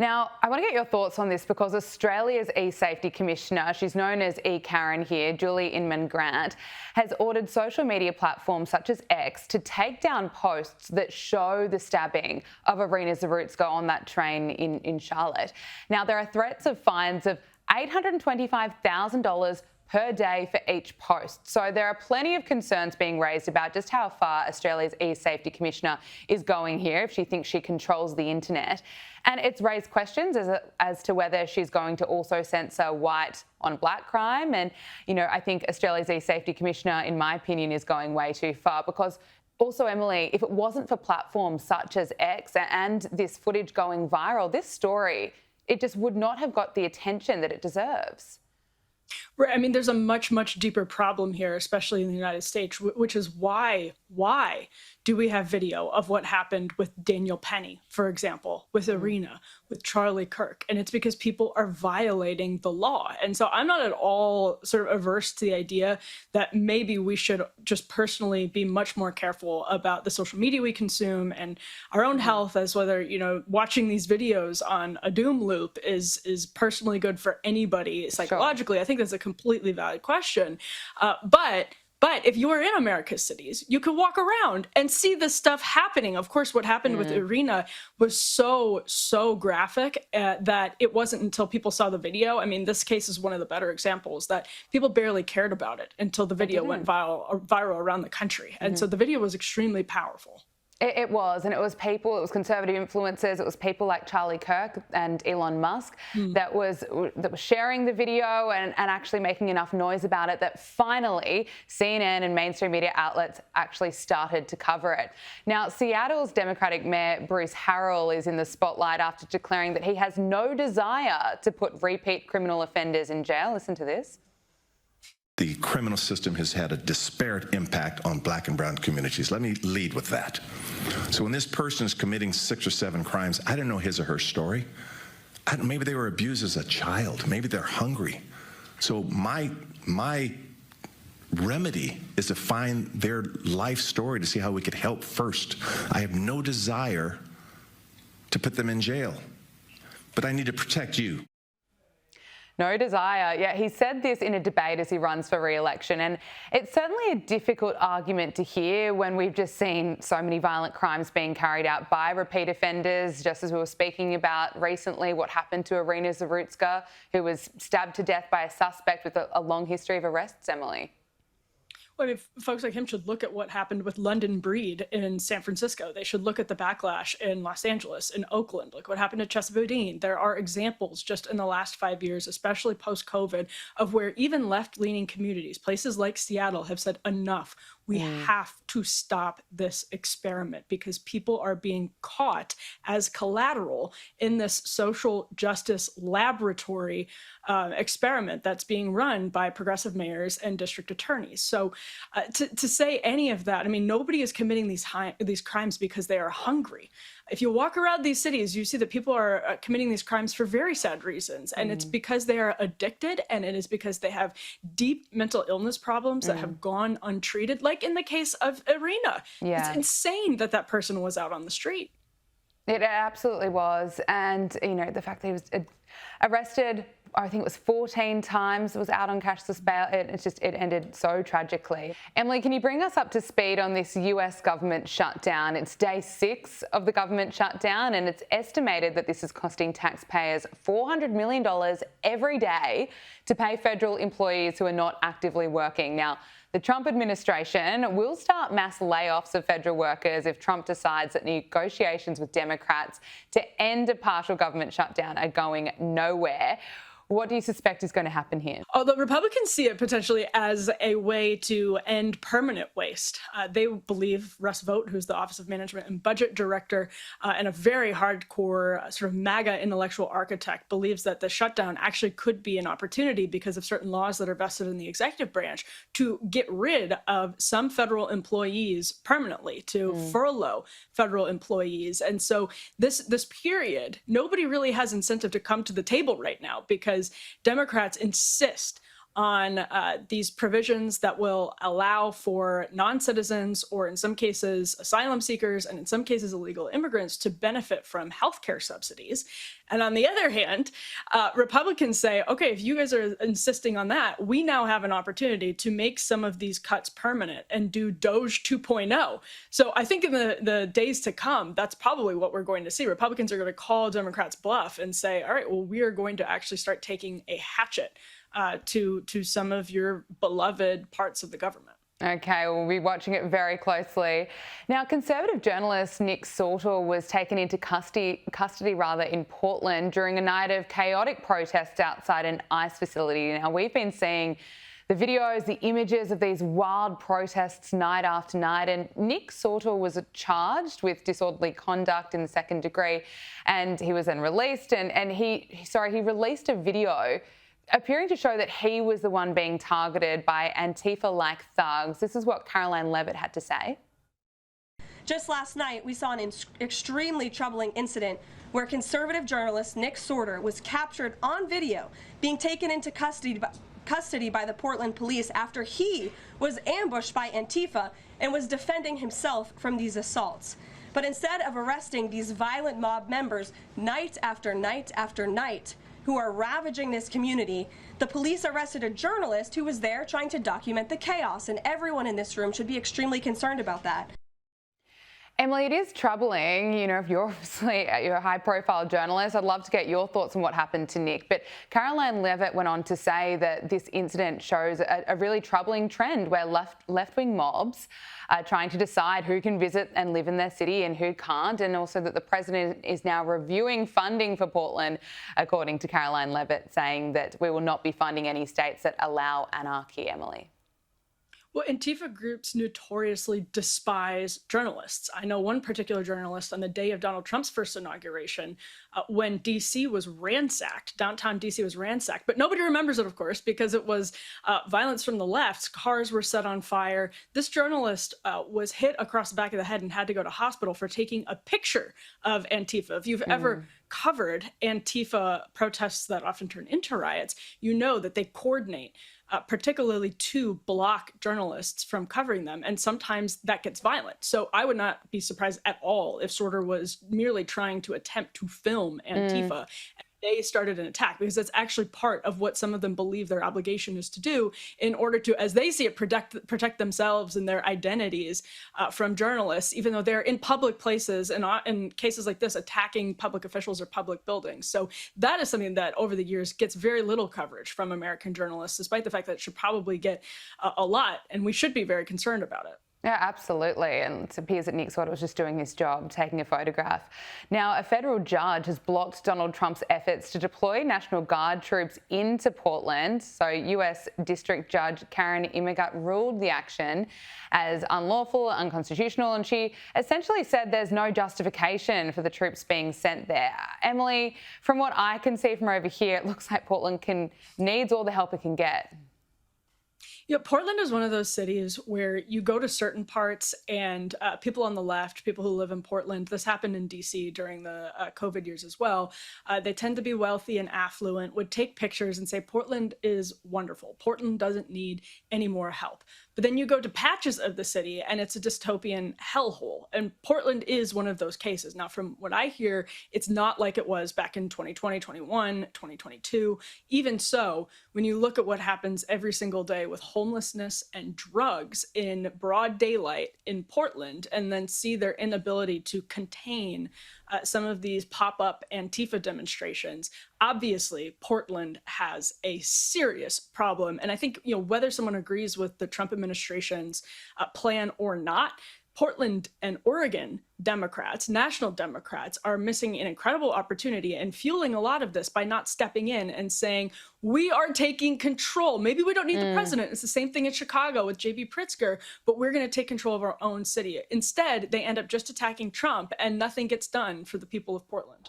Now, I want to get your thoughts on this because Australia's e-safety commissioner, she's known as E-Karen here, Julie Inman-Grant, has ordered social media platforms such as X to take down posts that show the stabbing of Iryna Zarutska on that train in Charlotte. Now, there are threats of fines of $825,000 per day for each post. So there are plenty of concerns being raised about just how far Australia's e-safety commissioner is going here, if she thinks she controls the internet. And it's raised questions as to whether she's going to also censor white on black crime. And, you know, I think Australia's e-safety commissioner, in my opinion, is going way too far because also, Emily, if it wasn't for platforms such as X and this footage going viral, this story, it just would not have got the attention that it deserves. Right. I mean, there's a much deeper problem here, especially in the United States, which is why do we have video of what happened with Daniel Penny, for example, with Iryna, with Charlie Kirk? And it's because people are violating the law. And so I'm not at all sort of averse to the idea that maybe we should just personally be much more careful about the social media we consume and our own health, as whether, you know, watching these videos on a doom loop is personally good for anybody psychologically. Sure. I think that's a completely valid question. But if you are in America's cities, you can walk around and see this stuff happening. Of course, what happened with Iryna was so graphic that it wasn't until people saw the video. I mean, this case is one of the better examples that people barely cared about it until the video went viral around the country. And so the video was extremely powerful. It was, and it was people, it was conservative influencers, it was people like Charlie Kirk and Elon Musk that was sharing the video and actually making enough noise about it that finally CNN and mainstream media outlets actually started to cover it. Now, Seattle's Democratic Mayor Bruce Harrell is in the spotlight after declaring that he has no desire to put repeat criminal offenders in jail. Listen to this. The criminal system has had a disparate impact on black and brown communities. Let me lead with that. So when this person is committing 6 or 7 crimes, I don't know his or her story. Maybe they were abused as a child. Maybe they're hungry. So my remedy is to find their life story to see how we could help first. I have no desire to put them in jail, but I need to protect you. No desire. Yeah, he said this in a debate as he runs for re-election, and it's certainly a difficult argument to hear when we've just seen so many violent crimes being carried out by repeat offenders, just as we were speaking about recently what happened to Iryna Zarutska, who was stabbed to death by a suspect with a long history of arrests, Emily. Well, I mean, folks like him should look at what happened with London Breed in San Francisco. They should look at the backlash in Los Angeles, in Oakland. Look what happened to Chesa Boudin. There are examples just in the last 5 years, especially post-COVID, of where even left-leaning communities, places like Seattle, have said enough. We have to stop this experiment because people are being caught as collateral in this social justice laboratory experiment that's being run by progressive mayors and district attorneys. So to say any of that, I mean, nobody is committing these crimes because they are hungry. If you walk around these cities, you see that people are committing these crimes for very sad reasons. And it's because they are addicted, and it is because they have deep mental illness problems that have gone untreated, like in the case of Iryna. Yeah. It's insane that that person was out on the street. It absolutely was. And, you know, the fact that he was arrested, I think it was 14 times, was out on cashless bail. It ended so tragically. Emily, can you bring us up to speed on this US government shutdown? It's day 6 of the government shutdown, and it's estimated that this is costing taxpayers $400 million every day to pay federal employees who are not actively working. Now, the Trump administration will start mass layoffs of federal workers if Trump decides that negotiations with Democrats to end a partial government shutdown are going nowhere. What do you suspect is going to happen here? Although Republicans see it potentially as a way to end permanent waste. They believe Russ Vought, who's the Office of Management and Budget Director and a very hardcore sort of MAGA intellectual architect, believes that the shutdown actually could be an opportunity because of certain laws that are vested in the executive branch to get rid of some federal employees permanently, to furlough federal employees. And so this period, nobody really has incentive to come to the table right now because Democrats insist on these provisions that will allow for non-citizens, or in some cases asylum seekers, and in some cases illegal immigrants, to benefit from healthcare subsidies. And on the other hand, Republicans say, okay, if you guys are insisting on that, we now have an opportunity to make some of these cuts permanent and do DOGE 2.0. So I think in the days to come, that's probably what we're going to see. Republicans are going to call Democrats bluff and say, all right, well, we are going to actually start taking a hatchet to some of your beloved parts of the government. Okay, we'll be watching it very closely. Now, Conservative journalist Nick Sortor was taken into custody in Portland during a night of chaotic protests outside an ICE facility. Now, we've been seeing the videos, the images of these wild protests night after night, and Nick Sortor was charged with disorderly conduct in the second degree, and he was then released. And he released a video appearing to show that he was the one being targeted by Antifa-like thugs. This is what Caroline Levitt had to say. Just last night, we saw an extremely troubling incident where conservative journalist Nick Sortor was captured on video being taken into custody by the Portland police after he was ambushed by Antifa and was defending himself from these assaults. But instead of arresting these violent mob members night after night after night, who are ravaging this community, the police arrested a journalist who was there trying to document the chaos, and everyone in this room should be extremely concerned about that. Emily, it is troubling, you know, if you're obviously a high-profile journalist. I'd love to get your thoughts on what happened to Nick. But Caroline Levitt went on to say that this incident shows a really troubling trend where left-wing mobs are trying to decide who can visit and live in their city and who can't, and also that the president is now reviewing funding for Portland, according to Caroline Levitt, saying that we will not be funding any states that allow anarchy, Emily. Well, Antifa groups notoriously despise journalists. I know one particular journalist on the day of Donald Trump's first inauguration, when D.C. was ransacked, downtown D.C. was ransacked, but nobody remembers it, of course, because it was violence from the left. Cars were set on fire. This journalist was hit across the back of the head and had to go to hospital for taking a picture of Antifa. If you've ever covered Antifa protests that often turn into riots, you know that they coordinate particularly to block journalists from covering them. And sometimes that gets violent. So I would not be surprised at all if Sortor was merely trying to attempt to film Antifa. They started an attack, because that's actually part of what some of them believe their obligation is to do in order to, as they see it, protect themselves and their identities from journalists, even though they're in public places and in cases like this, attacking public officials or public buildings. So that is something that over the years gets very little coverage from American journalists, despite the fact that it should probably get a lot, and we should be very concerned about it. Yeah, absolutely. And it appears that Nick Sortor was just doing his job, taking a photograph. Now, a federal judge has blocked Donald Trump's efforts to deploy National Guard troops into Portland. So US District Judge Karen Immergut ruled the action as unlawful, unconstitutional, and she essentially said there's no justification for the troops being sent there. Emily, from what I can see from over here, it looks like Portland needs all the help it can get. Yeah, Portland is one of those cities where you go to certain parts and people on the left, people who live in Portland, this happened in DC during the COVID years as well, they tend to be wealthy and affluent, would take pictures and say, Portland is wonderful. Portland doesn't need any more help. But then you go to patches of the city and it's a dystopian hellhole. And Portland is one of those cases. Now, from what I hear, it's not like it was back in 2020, 21, 2022. Even so, when you look at what happens every single day with homelessness and drugs in broad daylight in Portland, and then see their inability to contain some of these pop-up Antifa demonstrations, obviously Portland has a serious problem. And I think, you know, whether someone agrees with the Trump administration's plan or not, Portland and Oregon Democrats, national Democrats, are missing an incredible opportunity and fueling a lot of this by not stepping in and saying, we are taking control. Maybe we don't need the president. It's the same thing in Chicago with J.B. Pritzker, but we're going to take control of our own city. Instead, they end up just attacking Trump and nothing gets done for the people of Portland.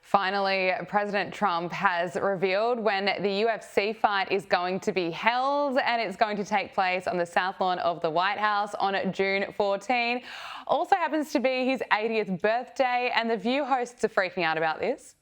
Finally, President Trump has revealed when the UFC fight is going to be held, and it's going to take place on the South Lawn of the White House on June 14. Also happens to be his 80th birthday, and The View hosts are freaking out about this.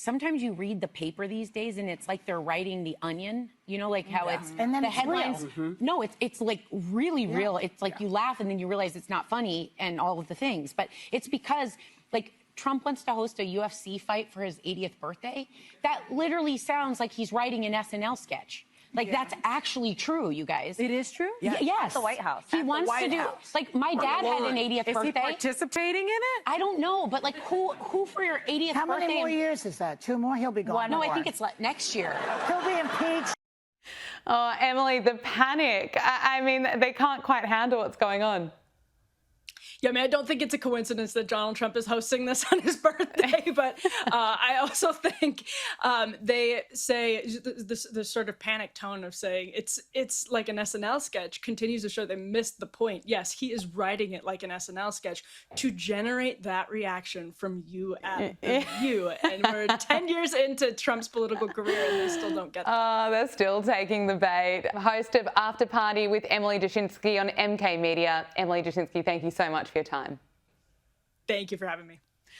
sometimes you read the paper these days and it's like they're writing The Onion, you know, like how it's And then the it's headlines. real. No, it's like really real. It's like you laugh and then you realize it's not funny and all of the things. But it's because like Trump wants to host a UFC fight for his 80th birthday. That literally sounds like he's writing an SNL sketch. Like, that's actually true, you guys. It is true? Yes. At the White House. He At the wants to White do, House. like, my dad had an 80th Is birthday. he participating in it? I don't know, but like, who for your 80th How birthday? many more years is that? 2 more? He'll be gone. No, I think it's next year. He'll be impeached. Oh, Emily, the panic. I mean, they can't quite handle what's going on. Yeah, I mean, I don't think it's a coincidence that Donald Trump is hosting this on his birthday, but I also think they say this sort of panic tone of saying it's like an SNL sketch continues to show they missed the point. Yes, he is writing it like an SNL sketch to generate that reaction from you at the View. And we're 10 years into Trump's political career and they still don't get that. Oh, they're still taking the bait. Host of After Party with Emily Jashinsky on MK Media. Emily Jashinsky, thank you so much for your time. Thank you for having me.